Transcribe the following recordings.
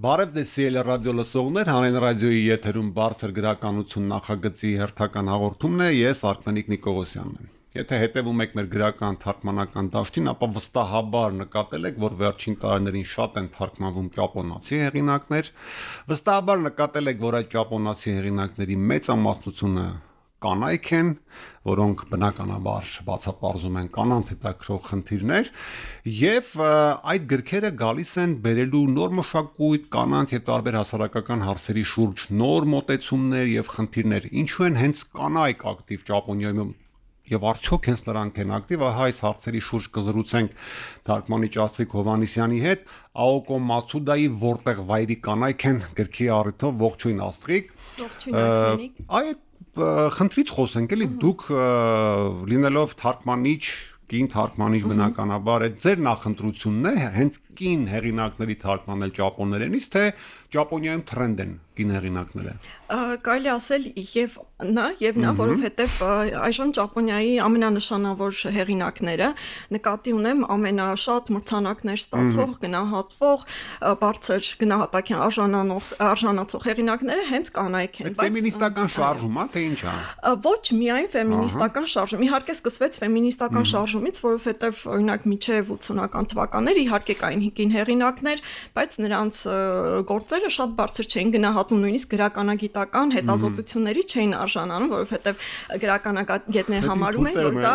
Բարև ձեզ սիրելի ռադիո լսողներ, հանրային ռադիոյի եթերում բարձր գրականություն նախագծի հերթական հաղորդումն է, ես Արքմենիկ Նիկողոսյանն եմ։ Եթե հետևում եք մեր գրական թարգմանական դաշտին, ապա վստահաբար նկատել եք, որ վերջին տարիներին շատ են թարգմանվում ճապոնացի հեղինակներ, վստահաբար նկատել եք, որ այդ ճապոնացի հեղինակների մեծամասնությունը կանայք են, որոնք բնականաբար բացապարզում են կանանց հետաքրքրող խնդիրներ եւ այդ գրքերը գալիս են բերելու նոր մշակույթ կանանց եւ տարբեր հասարակական հարցերի շուրջ նոր մոտեցումներ եւ խնդիրներ ինչու են հենց կանայք ակտիվ Ճապոնիայում եւ արդյոք հենց նրանք են ակտիվ այս հարցերի շուրջ կզրուցենք թարգմանիչ Աստղիկ Հովհաննիսյանի հետ Աոկո Մացուդայի որտեղ վայրի կանայք են գրքի առիթով ողջույն Աստղիկ ողջույն Արքմենիկ այդ խնդրից խոսենք էլի դուք լինելով թարգմանիչ կին թարգմանիչ բնականաբար այդ ձեր նախընտրությունն է հենց կին հեղինակների թարգմանել ճապոներենից թե Ճապոնիայում թրենդ են կին հեղինակները կարելի ասել եւ նա որովհետեւ այժմ Ճապոնիայի ամենանշանավոր հեղինակները նկատի ունեմ ամենաշատ մրցանակներ ստացող գնահատվող բարձր գնահատակյան արժանացող հեղինակները հենց կանայք են ֆեմինիստական շարժում թե ինչ է ոչ միայն ֆեմինիստական շարժում իհարկե սկսվեց ֆեմինիստական շարժումից որովհետեւ օրինակ միջև 80-ական թվականներ իհարկե կային կին հեղինակներ բայց նրանց գործերը շատ բարձր չէին գնահատվում նույնիսկ գրականագիտական հետազոտությունների չէին արժանանում որովհետև գրականագետները համարում են որ դա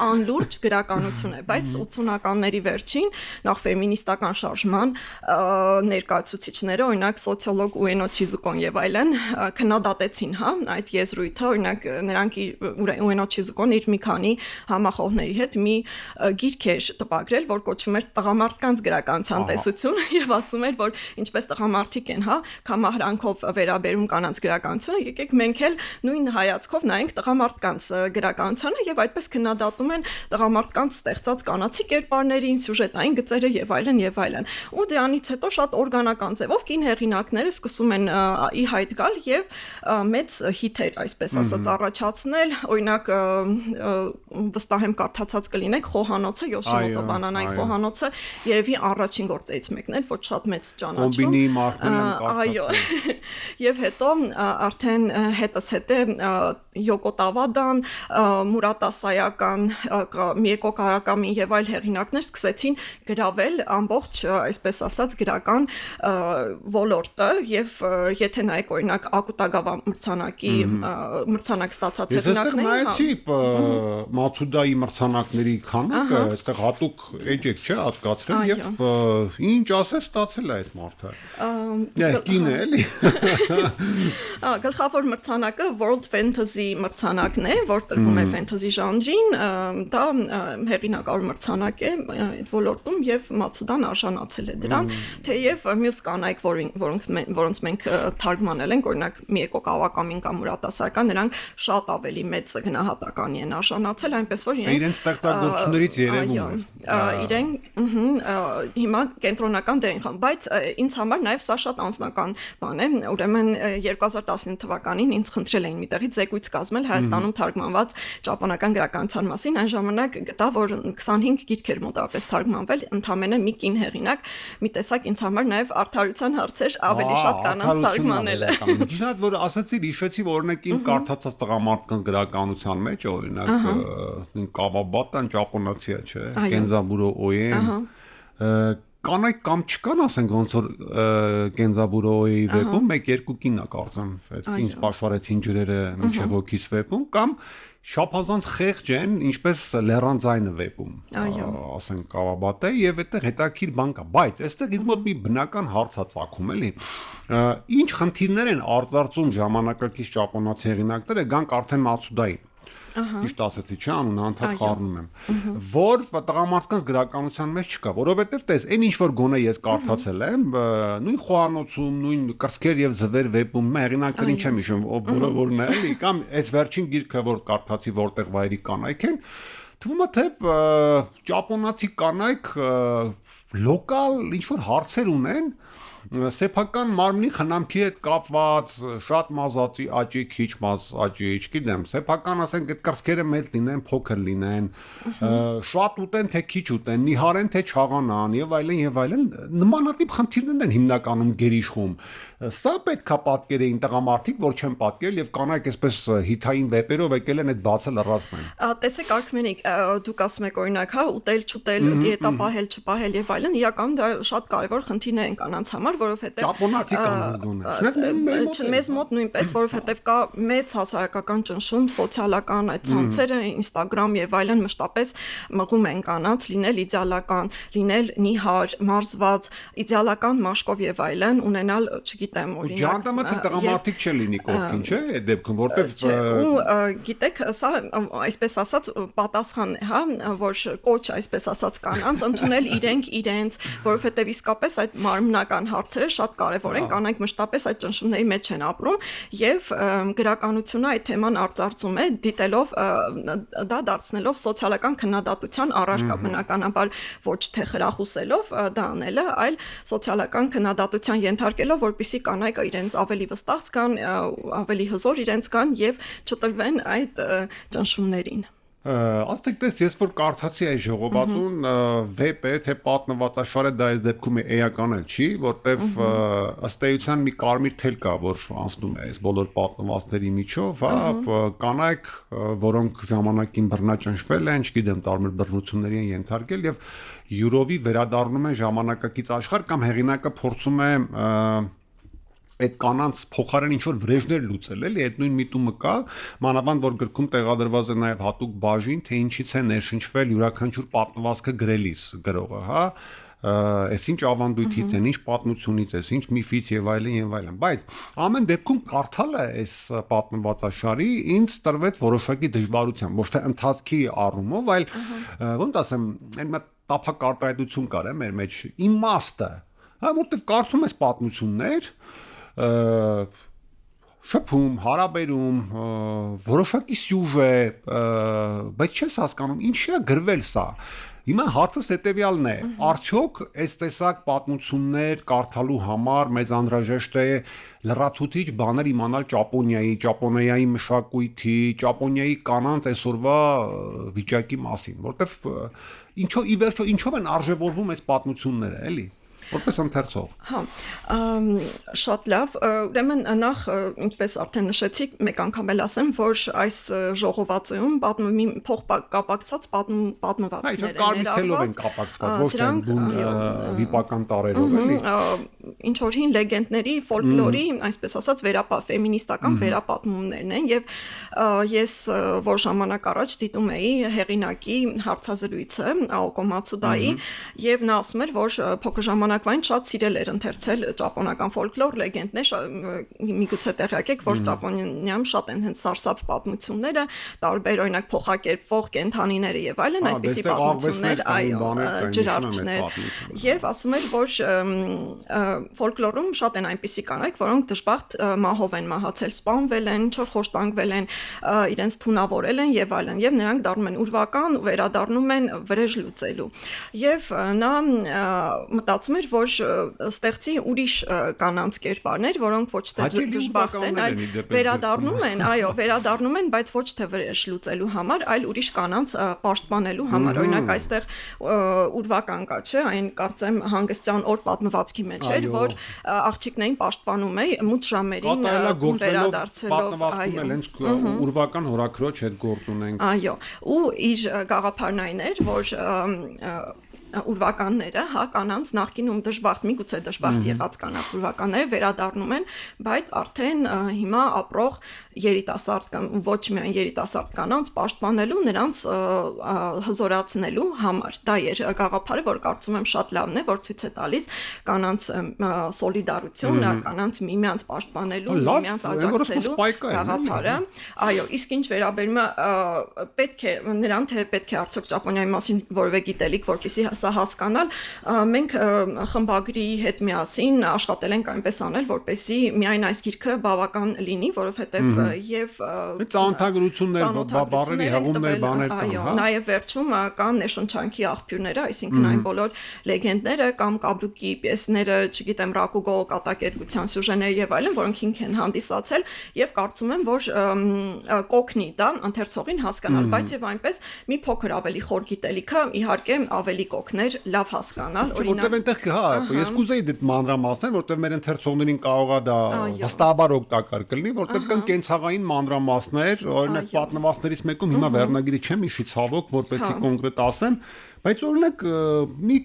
անլուրջ գրականություն է բայց 80-ականների վերջին նախ ֆեմինիստական շարժման ներկայացուցիչները օրինակ սոցիոլոգ Ուենո Չիզուկոն եւ այլն քննադատեցին այդ եզրույթը օրինակ նրանք Ուենո Չիզուկոն իր մի քանի համախոհների հետ մի գիրք էր տպագրել որ կոչվում էր տղամարդկանց գրականության տեսություն եւ ասում էր որ ինչպես տղամարդիկ են կամահրանքով վերաբերում կանանց գրականությունը եկեք մենք էլ նույն հայացքով նայենք տղամարդկանց գրականությանը եւ այդպես քննադատում են տղամարդկանց ստեղծած կանացի կերպարներին սյուժետային գծերը եւ այլն ու դրանից հետո շատ օրգանական ձևով կին հեղինակները սկսում են ի հայտ գալ եւ մեծ հիթեր այսպես ասած առաջացնել օրինակ վստահ եմ կարդացած կլինեք խոհանոցը Յոշիմոտո բանանայի խոհանոցը երևի առաջին գործերից մեկն էր ոչ շատ մեծ ճանաչում Կոմբինի մարդն են այո եւ հետո արդեն հետս հետե Յոկո Տավադան Մուրատա Սայական Միեկո Կարակամին եւ այլ հեղինակներ սկսեցին գրավել ամբողջ այսպես ասած գրական ոլորտը եւ եթե նայեք օրինակ Ակուտագավա մրցանակ ստացած հեղինակներին Ես նայեցի Մացուդայի մրցանակների քանակը այստեղ հատուկ էջեք չէ հատկացրել եւ ինչ ասես ստացել է այս մարդը կին է էլի գլխավոր մրցանակը World Fantasy մրցանակն է որ տրվում է ֆենթազի ժանրին դա հեղինակավոր մրցանակ է այդ ոլորտում եւ Մացուդան արժանացել է դրան թեև մյուս կանայք որոնց մենք թարգմանել ենք օրինակ Միեկո Կավակամին կամ Մուրատա Սայական նրանք շատ ավելի մեծ գնահատականի են արժանացել այնպես որ իրենց ստեղծագործություններից երևում է իրեն հիմա կենտրոնական դեր են խաղում բայց ինձ համար նաև սա շատ անձնական բան է ուրեմն 2019 թվականին ինձ խնդրել էին մի տեղից զեկույց կազմել Հայաստանում թարգմանված ճապոնական գրականության մասին այն ժամանակ գտա որ 25 գիրքեր մոտավորապես թարգմանվել ընդամենը մի կին հեղինակ մի տեսակ ինձ համար նաև արդարության հարցեր ավելի շատ կանանց թարգմանելը Ճիշտ որ ասացի հիշեցի որ օրինակ իմ կարդացած տղամարդկանց գրականության մեջ օրինակ Կավաբատան ճապոնացի է չէ Կենզաբուրո Օեն կանայք կամ չկան ասենք ոնց որ Կենզաբուրոյի վեպում 1-2 կին է կարծեմ այդ ինձ պաշարեցին ջրերը մինչև ոգիս վեպում կամ շափազանց խեղճ են ինչպես լերանձայնը վեպում ասենք Կավաբատը եւ այդտեղ հետաքրիր բան կա բայց այստեղ ինձ մոտ մի բնական հարց է ծագում էլի ինչ խնդիրներ են արտարծում ժամանակակից ճապոնացի հեղինակները գանք արդեն Մացուդային Ճիշտ ասեցի, չէ՞, անունը անդադ խառնում եմ։ Որ տղամարդկանց գրականության մեջ չկա, որովհետև տես, այն ինչ որ գոնե ես կարդացել եմ, նույն խոհանոցում, նույն կրծքեր եւ զվեր վեպում հեղինակներին չեմ հիշում, որը որն է, էլի, կամ այս վերջին գիրքը որ կարդացի, որտեղ վայրի կանայք են, թվում է թե ճապոնացի կանայք լոկալ ինչ որ հարցեր ունեն սեփական մարմնի խնամքի հետ կապված շատ մազածի աճի, քիչ մազ աճի, չգիտեմ, սեփական ասենք այդ կրծքերը մեծ լինեն, փոքր լինեն, շատ ուտեն թե քիչ ուտեն, նիհարեն թե չաղանան եւ այլն, նմանատիպ խնդիրներն են հիմնականում գերիշխում։ Սա պետքա պատկերեին տղամարդիկ, որ չեն պատկերել եւ կանայք այսպես հիթային վեպերով եկել են այդ բացը լրացնեն։ Տեսեք Արքմենիկ, դուք ասում եք օրինակ, հա, ուտել, չուտել, դիետա պահել, չպահել եւ այլն, իրականում դա շատ կարեւոր խնդիրներ են կանանց համար, որովհետեւ ճապոնացի կանանց գոնե։ Մեզ մոտ նույնպես, որովհետեւ կա մեծ հասարակական ճնշում, սոցիալական այդ ցանցերը, Instagram եւ այլն մշտապես մղում են կանանց լինել իդեալական, լինել նիհար, մարզված, իդեալական մաշկով եւ այլն, ունենալ, չգիտեմ, օրինակ։ Ջանդամը տղամարդիկ չէ լինի կողքին, չէ՞, այդ դեպքում, որտեվ ու գիտեք, սա այսպես ասած պատասխան է, հա, որ կոչ այսպես ասած կանանց ընդունել իրենց, որովհետեւ իսկապես այդ մարմնական հարցերը շատ կարեւոր են, կանայք մշտապես այդ ճնշումների մեջ են ապրում եւ գրականությունը այդ թեման արծարծում է, դիտելով դա դարձնելով սոցիալական քննադատության առարկա, բնականաբար ոչ թե խրախուսելով դա անելը, այլ սոցիալական քննադատության ենթարկելով, որպեսզի կանայք իրենց ավելի վստահ զգան, ավելի հզոր իրենց կան եւ չտրվեն այդ ճնշումներին։ Աստեք տես, ես որ կարդացի այս ժողովածուն վեպ է, թե պատմվածաշար է, դա այս դեպքում էական էլ չի, որտեվ ըստ էության մի կարմիր թել կա, որ անցնում է այս բոլոր պատմվածների միջով, հա, կանայք, որոնք ժամանակին բռնաճնշվել են, չգիտեմ, տարբեր բռնությունների են ենթարկել եւ յուրովի վերադառնում են ժամանակակից աշխարհ կամ հեղինակը փորձում է այդ կանանց փոխարեն ինչ որ վրեժներ լուծել, էլի, այդ նույն միտումը կա, մանավանդ որ գրքում տեղադրված է նաև հատուկ բաժին, թե ինչից է ներշնչվել յուրաքանչյուր պատմվածքը գրելիս գրողը, հա, այսինչ ավանդույթից են, ինչ պատմությունից է, ինչ միֆից եւ այլն, բայց ամեն դեպքում կարդալը այս պատմվածաշարի ինձ տրվեց որոշակի դժվարությամբ, ոչ թե ընթացքի առումով, այլ ոնց ասեմ, այն տափակ արտահայտություն կար է մեր մեջ, իմաստը, հա, որտեվ կարծում ես պատմություններ շփում, հարաբերում, որոշակի սյուժե, բայց չես հասկանում ինչի է գրվել սա։ Հիմա հարցս հետևյալն է. արդյոք այս տեսակ պատմություններ կարդալու համար մեզ անհրաժեշտ է լրացուցիչ բաներ իմանալ Ճապոնիայի մշակույթի, Ճապոնիայի կանանց այսօրվա վիճակի մասին, որտեվ ինչով են արժևորվում այս պատմությունները, էլի։ Որպես ընթերցող։ Հա, շատ լավ, ուրեմն նախ ինչպես արդեն նշեցիք, մեկ անգամ էլ ասեմ, որ այս ժողովածույում պատմումի փոխկապակցած պատմվածքներ են ներառված, կապակցված, ոչ թե վիպական տարերով, էլի։ Ինչ որ հին լեգենդների, ֆոլկլորի, այսպես ասած, ֆեմինիստական վերապատմումներն են եւ ես որ ժամանակ առաջ դիտում էի հեղինակի հարցազրույցը Աոկո Մացուդայի եւ նա ասում էր, որ փոքր ժամանակվային շատ սիրել էր ընթերցել ճապոնական ֆոլկլոր լեգենդներ, միգուցե տեղյակ եք, որ Ճապոնիայում շատ են հենց սարսափ պատմությունները, տարբեր օրինակ փոխակերպվող կենդանիները եւ այլն, այդպիսի պատմություններ, այո, ջրարճներ եւ ասում էր, որ ֆոլկլորում շատ են այնպիսի կանայք, որոնք դժբախտ մահով են մահացել, սպանվել են, չխոշտանգվել են, իրենց թունավորել են եւ այլն, եւ նրանք դառնում են ուրվական, վերադառնում են վրեժ լուծելու։ Եվ նա մտածում էր, որ ստեղծի ուրիշ կանանց կերպարներ, որոնք ոչ թե դժբախտ են, այլ վերադառնում են, այո, վերադառնում են, բայց ոչ թե վրեժ լուծելու համար, այլ ուրիշ կանանց պաշտպանելու համար։ Օրինակ այստեղ ուրվական կա, չէ, այն կարծեմ հանգստյան օր պատմվածքի մեջ էր, որ աղջիկներին պաշտպանում է մութ ժամերին վերադարձելով, այո, ուրվական հորաքրոջ հետ գործ ունենք։ Այո, ու իր գաղափարն այն էր, որ ուրվականները, հա, կանանց նախկինում դժբախտ, միգուցե դժբախտ եղած կանանց ուրվականները վերադառնում են, բայց արդեն հիմա ապրող երիտասարդ կամ ոչ միայն երիտասարդ կանանց պաշտպանելու, նրանց հզորացնելու համար։ Դա էր գաղափարը, որ կարծում եմ շատ լավն է, որ ցույց է տալիս կանանց սոլիդարություն, կանանց միմյանց պաշտպանելու, միմյանց աջակցելու գաղափարը։ Այո, իսկ ինչ վերաբերում է պետք է նրան թե պետք է արդյոք Ճապոնիայի մասին որևէ գիտելիք, որպեսզի սա հասկանալ, մենք խմբագրի հետ միասին աշխատել ենք այնպես անել, որպեսզի միայն այս գիրքը բավական լինի, որովհետև եւ ծանոթագրություններ, բառերի հղումներ, բաներ կան, այո, նաեւ վերջում կան ներշնչանքի աղբյուրները, այսինքն այն բոլոր լեգենդները կամ կաբուկի պիեսները, չգիտեմ, Ռակուգո կատակերգության սյուժեները եւ այլն, որոնք ինքն են հանդիսացել եւ կարծում եմ, որ կօգնի դա ընթերցողին հասկանալ, բայց եւ այնպես մի փոքր ավելի խոր գիտելիքը իհարկե ավելի կօգներ լավ հասկանալ, օրինակ որտեղ այնտեղ հա, ես կուզեի դիտ մանրամասներ, որտեղ մեր ընթերցողներին կարող է դա վստահաբար օգտակար կլինի, որտեղ կան կենցաղային մանրամասներ, օրինակ պատմվածներից մեկում հիմա վերնագիրը չեմ հիշի ցավոք, որպեսզի կոնկրետ ասեմ, բայց օրինակ մի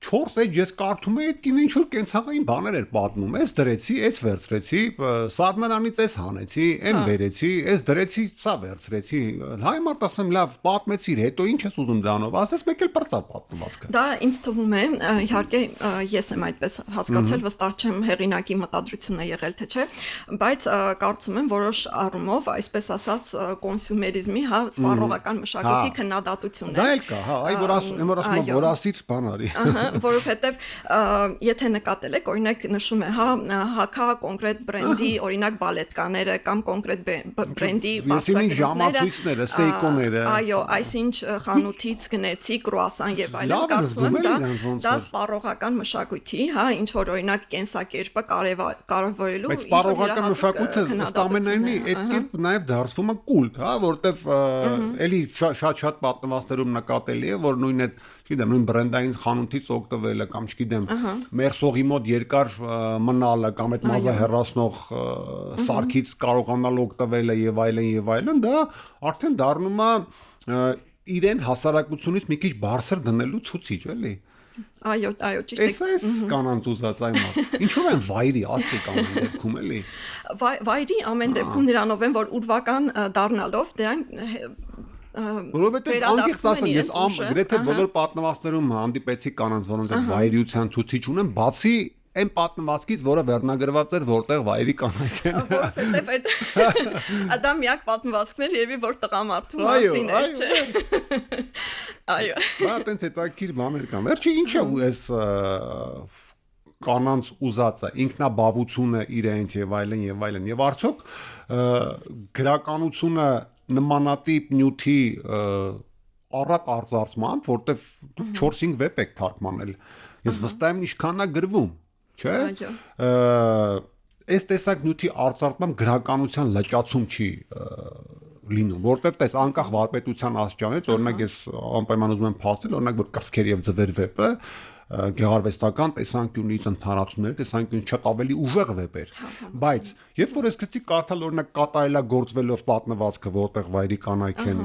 4 էջ ես կարդում եի կին ինչ որ կենցաղային բաներ էր պատմում, ես դրեցի, ես վերցրեցի, սառնարանից ես հանեցի, այն բերեցի, ես դրեցի, սա վերցրեցի, հայմարտ ասում եմ լավ, պատմեցիր, հետո ինչ ես ուզում դրանով, ասես մեկ էլ բրծա պատմվածքը։ Դա ինձ թվում է, իհարկե ես եմ այդպես հասկացել, վստահ չեմ հեղինակի մտադրությունն է եղել թե չէ, բայց կարծում եմ որոշ առումով, այսպես ասած, կոնսյումերիզմի, հա, սպառողական մշակույթի քննադատություն է։ Դա էլ կա, հա, այ որ ասում որ ասից բան արի։ Որովհետև եթե նկատել եք, օրինակ նշում է, հա, հակա կոնկրետ բրենդի, օրինակ բալետկաները կամ կոնկրետ բրենդի ժամացույցները, սեյկոները։ Այո, այսինչ խանութից գնեցի կրուասան եւ այլն, կարծում եմ դա սպառողական մշակույթի, հա, ինչ որ օրինակ կենսակերպը կարևորելու բայց սպառողական մշակույթը ըստ ամենայնի այդ կերպ նաեւ դարձվում է կուլտ, հա, որտեվ էլի շատ պատմվածներում նկատելի է, որ նույն այդ չգիտեմ, նույն բրենդային խանութից օգտվելը կամ չգիտեմ, մերսողի մոտ երկար մնալը կամ այդ մազը հեռացնող սարքից կարողանալ օգտվելը եւ այլն, դա արդեն դառնում է իրեն հասարակությունից մի քիչ բարձր դնելու ցուցիչ, էլի։ Այո, ճիշտ է։ Էս կանանց ուզած այն մաս։ Ինչու են վայրի ասիկ ամեն դեպքում, էլի։ Վայրի ամեն դեպքում նրանով են, որ ուրվական դառնալով դրանք որովհետև անկեղծ ասեմ, ես գրեթե բոլոր պատմվածներում հանդիպեցի կանանց, որոնք այդ վայրիության ցուցիչ ունեն, բացի այն պատմվածքից, որը վերնագրված էր, որտեղ վայրի կանայք են։ Որովհետև դա միակ պատմվածքն էր, երևի որ տղամարդու մասին էր, չէ։ Այո։ Դա տենց հետաքրքիր բաներ կան։ Վերջի ինչ է այս կանանց ուզածը, ինքնաբավությունը իրենց եւ այլն եւ արդյոք գրականությունը նմանատիպ նյութի առատ արձարծման, որտեվ 4-5 վեպ եք թարգմանել։ Ես վստահ եմ ինչքանն է գրվում, չէ՞։ Այս տեսակ նյութի արձարծման գրականության լճացում չի լինում, որտեվ տես անկախ վարպետության աստիճանից, օրինակ ես անպայման ուզում եմ փաստել, օրինակ որ Կրսքեր եւ ձվեր վեպը գեղարվեստական տեսանկյունից ընդհանրացումների տեսանկյունից շատ ավելի ուժեղ վեպեր, բայց երբ որ ես գցի կարդալ օրինակ կատարելագործվելով պատմվածքը, որտեղ վայրի կանայք են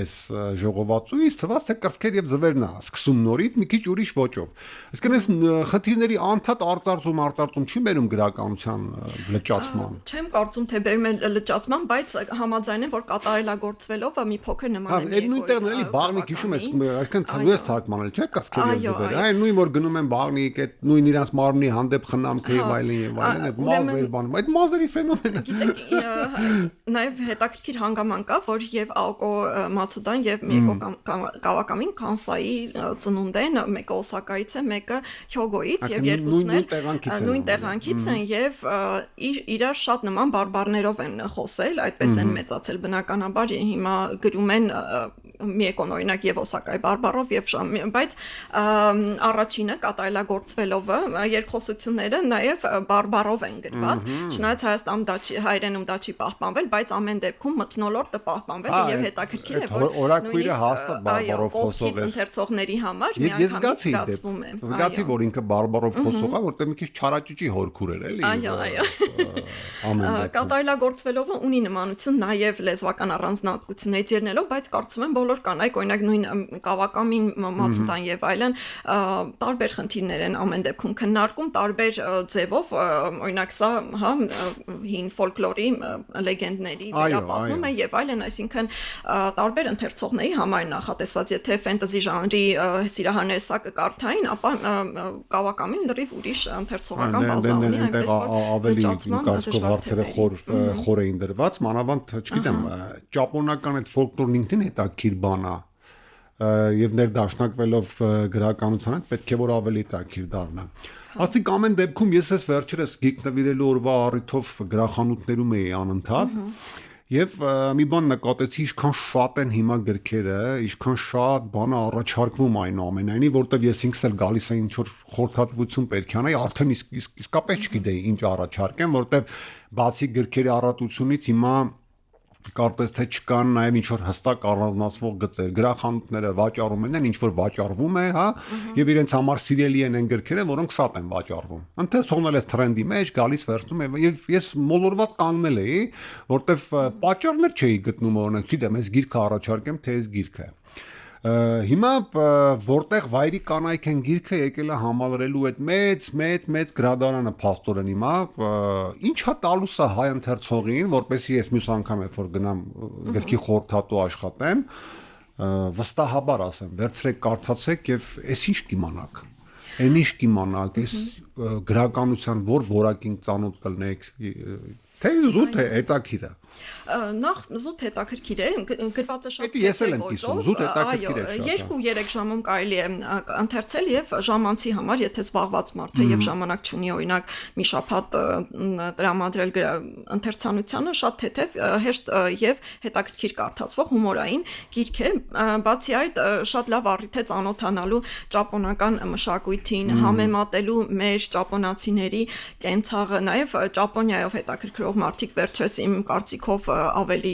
այս ժողովածուից, թվաց թե Կրսքեր եւ ձվերն է սկսում նորից մի քիչ ուրիշ ոճով։ Այսինքն այս խնդիրների անդադ արտարծում չի բերում գրականության լճացման։ Չեմ կարծում թե բերում է լճացման, բայց համաձայն եմ որ կատարելագործվելով մի փոքր նման է։ Այդ նույն տեղն էլի բաղնիկ հիշում ես, այսինքն ցույց թարգմանել չէ Կրսքեր եւ ձվերը, այն նույն որ գնում են բաղնիկ, այդ նույն իրանց մարմնի հանդեպ խնամքը եւ այլն, այդ մազեր բանում, այդ մազերի ֆենոմենը։ Գիտեք, նաեւ հետաքրքիր հանգաման կա, որ եւ Աոկո Մացուդան եւ Միեկո Կավակամին Կանսայի ծնունդ են, մեկը Օսակայից է, մեկը Հյոգոից եւ երկուսն էլ նույն տեղանքից են եւ իրար շատ նման բարբառներով են խոսել, այդպես են մեծացել բնականաբար, հիմա գրում են Միեկոն օրինակ եւ Օսակայի բարբառով եւ բայց առաջինը կատարելագործվելով երկխոսությունները նաեւ բարբառով են գրված, չնայած Հայաստանում դա չի, հայերենում դա չի պահպանվել, բայց ամեն դեպքում մթնոլորտը պահպանվել է եւ հետաքրքիր է որ օրակույրը հաստատ բարբառով խոսող է ընթերցողների համար միանգամից զգացվում է։ Զգացի որ ինքը բարբառով խոսող է, որտեղ մի քիչ չարաճճի հորքուր էր էլի։ Այո։ Կատարելագործվելովը ունի նմանություն նաեւ լեզվական առանձնահատկություններից ելնելով, բայց կարծում եմ բոլոր կանայք օրինակ նույն Կավակամին Մացուդան եւ այլն տարբեր խնդիրներ են ամեն դեպքում քննարկում տարբեր ձևով, օրինակ սա, հա, հին ֆոլկլորի լեգենդների վերապատմում է եւ այլն, այսինքն տարբեր ընթերցողների համար նախատեսված, եթե ֆենտեզի ժանրի սիրահարները սա կկարդային, ապա Կավակամին լրիվ ուրիշ ընթերցողական բազա ունի, այնպես որ ավելի կարծիքով հարցերը խոր էին դրված, մանավանդ, չգիտեմ, ճապոնական այդ ֆոլկլորն ինքնին հետաքրքիր բան է։ եւ ներդաշնակվելով գրականության պետք է որ ավելի տակիր դառնա։ Ասիկ ամեն դեպքում ես ես վերջերս գիրք նվիրելու օրվա առիթով գրախանութներում էի անընդհատ եւ մի բան նկատեցի ինչքան շատ են հիմա գրքերը, ինչքան շատ բան առաջարկվում այնուամենայնիվ, որտեվ ես ինքս էլ գալիս եմ ինչ որ խորհրդատվություն պետք է անեի, արդեն իսկապես չգիտեի ինչ առաջարկեմ, որտեվ բացի գրքերի առատությունից հիմա կարծես թե չկան նաև ինչ որ հստակ առանձնացվող գծեր, գրախանութները վաճառում են ինչ որ վաճառվում է, հա, եւ իրենց համար սիրելի են այն գրքերը, որոնք շատ են վաճառվում։ Ընթերց թողնել ես տրենդի մեջ, գալիս վերցնում եւ ես մոլորված կանգնել էի, որտեվ պատճառներ չէի գտնում, օրինակ, գիտեմ, ես գիրքը առաջարկեմ, թե ես գիրքը։ Հիմա որտեղ վայրի կանայք են գիրքը եկել է համալրելու այդ մեծ գրադարանը փաստորեն հիմա ինչա տալուս է հայ ընթերցողին, որպեսզի ես մյուս անգամ երբ որ գնամ գրքի խորհրդատու աշխատեմ, վստահաբար ասեմ, վերցրեք կարդացեք եւ այս ինչ կիմանաք։ Այն ինչ կիմանաք, այս գրականության որ որակին ծանոթ կլնեք, թե զուտ է հետաքրիր է։ Նախ զուտ հետաքրքիր է, գրված է շատ ես էլ եմ կիսում, զուտ հետաքրքիր է շատ։ 2-3 ժամում կարելի է ընթերցել եւ ժամանցի համար, եթե զբաղված մարդ է եւ ժամանակ չունի, օրինակ մի շաբաթ տրամադրել ընթերցանությանը, շատ թեթև, հեշտ եւ հետաքրքիր կարդացվող հումորային գիրք է, բացի այդ շատ լավ առիթ է ծանոթանալու ճապոնական մշակույթին, համեմատելու մեր ճապոնացիների կենցաղը, նաեւ Ճապոնիայով հետաքրքրող մարդիկ վերջերս իմ կարծիքով ավելի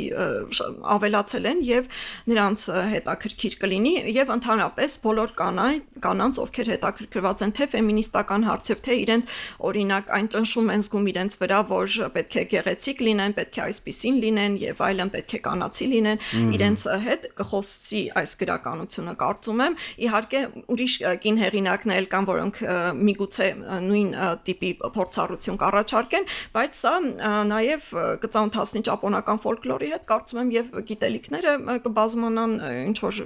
ավելացել են եւ նրանց հետաքրքիր կլինի եւ ընդհանրապես բոլոր կանանց ովքեր հետաքրքրված են թե ֆեմինիստական հարցով թե իրենց օրինակ այն ճնշում են զգում իրենց վրա որ պետք է գեղեցիկ լինեն, պետք է այսպիսին լինեն եւ այլն պետք է կանացի լինեն, իրենց հետ կխոսի այս գրականությունը կարծում եմ իհարկե ուրիշ կին հեղինակներ կան որոնք միգուցե նույն տիպի փորձառություն կառաջարկեն, բայց սա նաեւ կծանոթացնի ճապոնական ֆոլկլորի հետ, կարծում եմ եւ գիտելիքները կբազմանան ինչ որ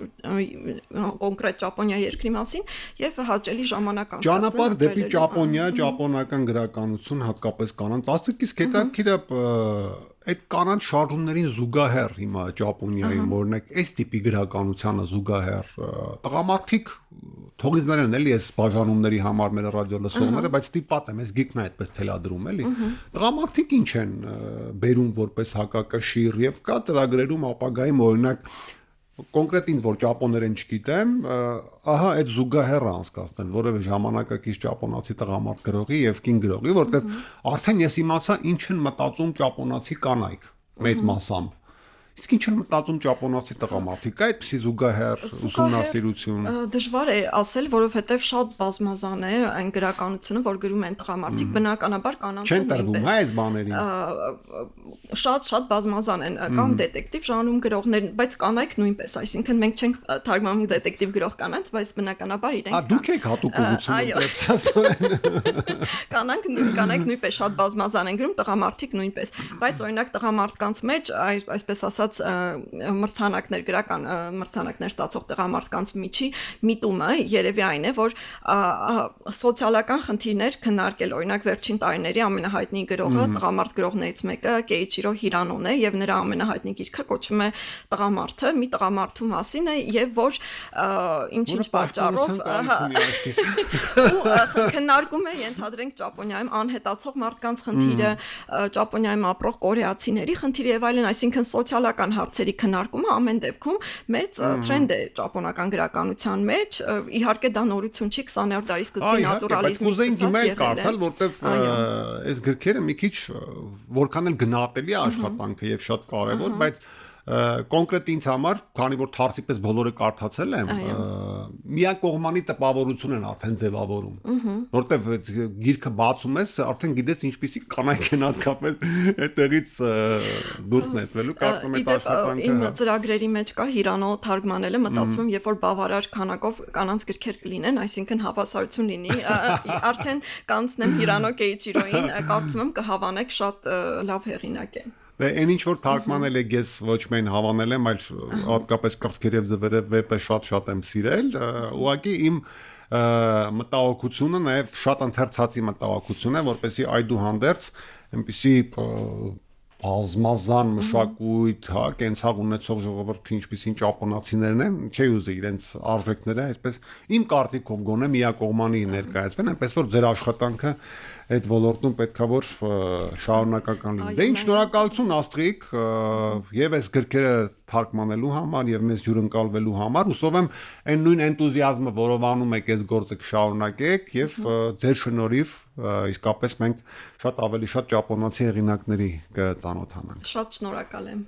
կոնկրետ Ճապոնիա երկրի մասին եւ հաճելի ժամանակ անցկացնեն։ Ճանապարհ դեպի Ճապոնիա, ճապոնական գրականություն հատկապես կանանց, ասեք իսկ հետաքրքիր է այդ կանանց շարժումներին զուգահեռ հիմա Ճապոնիայում օրինակ այս տիպի գրականությանը զուգահեռ տղամարդիկ թողիզներ են էլի այս բաժանումների համար մեր ռադիո լսողները, բայց ստիպված եմ այս գիկն է այդպես թելադրում էլի։ Տղամարդիկ ինչ են բերում որպես հակակշիռ եւ կա ծրագրերում ապագայում օրինակ կոնկրետ ինձ որ ճապոներեն չգիտեմ, ահա այդ զուգահեռը անցկացնել որևէ ժամանակակից ճապոնացի տղամարդ գրողի եւ կին գրողի, որտեվ արդեն ես իմացա ինչ են մտածում ճապոնացի կանայք մեծ մասամբ։ Իսկ ինչ են մտածում ճապոնացի տղամարդիկ, այդպեսի զուգահեռ ուսումնասիրություն։ Դժվար է ասել, որովհետև շատ բազմազան է այն գրականությունը, որ գրում են տղամարդիկ, բնականաբար կանանց չեն տրվում այս բաներին։ Շատ բազմազան են, կամ դետեկտիվ ժանրում գրողներ, բայց կանայք նույնպես, այսինքն մենք չենք թարգմանում դետեկտիվ գրող կանանց, բայց բնականաբար իրենք դուք եք հատուկ կանայք նույնպես շատ բազմազան են գրում, տղամարդիկ նույնպես, բայց օրինակ տղամարդկանց մեջ այսպես ասած մրցանակներ գրական մրցանակներ ստացող տղամարդկանց միջի միտումը երևի այն է որ սոցիալական խնդիրներ քննարկել օրինակ վերջին տարիների ամենահայտնի գրողը տղամարդ գրողներից մեկը Կեիչիրո Հիրանոն է եւ նրա ամենահայտնի գիրքը կոչվում է Տղամարդը մի տղամարդու մասին է եւ որ ինչ-ինչ պատճառով քննարկում է ենթադրենք Ճապոնիայում անհետացող մարդկանց խնդիրը Ճապոնիայում ապրող կորեացիների խնդիրը եւ այլն այսինքն սոցիալական հարցերի քննարկումը ամեն դեպքում մեծ տրենդ է ճապոնական գրականության մեջ իհարկե դա նորություն չի 20-րդ դարի սկզբի նատուրալիզմից սկսած եղել է որտեվ այս գրքերը մի քիչ որքան էլ գնահատելի է աշխատանքը եւ շատ կարեւոր բայց կոնկրետ ինձ համար, քանի որ թարսիպես բոլորը կարդացել եմ, միակողմանի տպավորություն են արդեն ձևավորում, որտեվ գիրքը բացում ես, արդեն գիտես ինչպիսի կանայք են հատկապես այդտեղից դուրս նետվելու, կարծում եմ այդ աշխատանքը։ Իմ ծրագրերի մեջ կա Հիրանո թարգմանելը, մտածում եմ, երբ որ բավարար քանակով կանանց գրքեր կլինեն, այսինքն հավասարություն լինի, արդեն կանցնեմ Հիրանո Կեիչիրոին, կարծում եմ կհավանեք շատ լավ հեղինակ է։ Այն ինչ որ թարգմանել եք ես ոչ միայն հավանել եմ, այլ հատկապես կրծքեր եւ ձվերը վեպը շատ եմ սիրել, ուղղակի իմ մտահոգությունը նաեւ շատ ընթերցածի մտահոգություն է, որպեսզի այդուհանդերձ այնպիսի բազմազան մշակույթ, հա, կենցաղ ունեցող ժողովրդի ինչպիսին ճապոնացիներն են, չի ուզի իրենց արժեքները այսպես իմ կարծիքով գոնե միակողմանի ներկայացվեն, այնպես որ ձեր աշխատանքը այդ ոլորտում պետքա որ շարունակական լինի։ Դե ինչ շնորհակալություն Աստղիկ եւ այս գրքերը թարգմանելու համար եւ մեզ հյուրընկալվելու համար։ Հուսով եմ այն նույն էնտուզիազմը, որով անում եք այս գործը կշարունակեք եւ ձեր շնորհիվ իսկապես մենք շատ ավելի շատ ճապոնացի հեղինակների կծանոթանանք։ Շատ շնորհակալ եմ։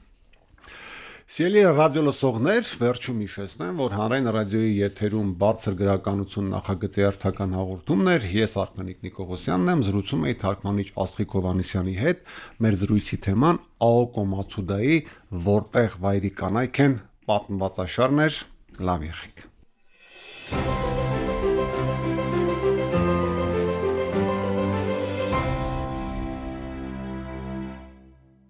Սիրելի ռադիո լսողներ, վերջում հիշեցնեմ, որ Հանրային ռադիոյի եթերում բարձր գրականություն նախագծի հերթական հաղորդումներ, ես Արմենիկ Նիկողոսյանն եմ, զրուցում էի թարգմանիչ Աստղիկ Հովհաննիսյանի հետ, մեր զրույցի թեման Աոկո Մացուդայի «Որտեղ վայրի կանայք են» պատմվածաշարներ, լավ եղեք։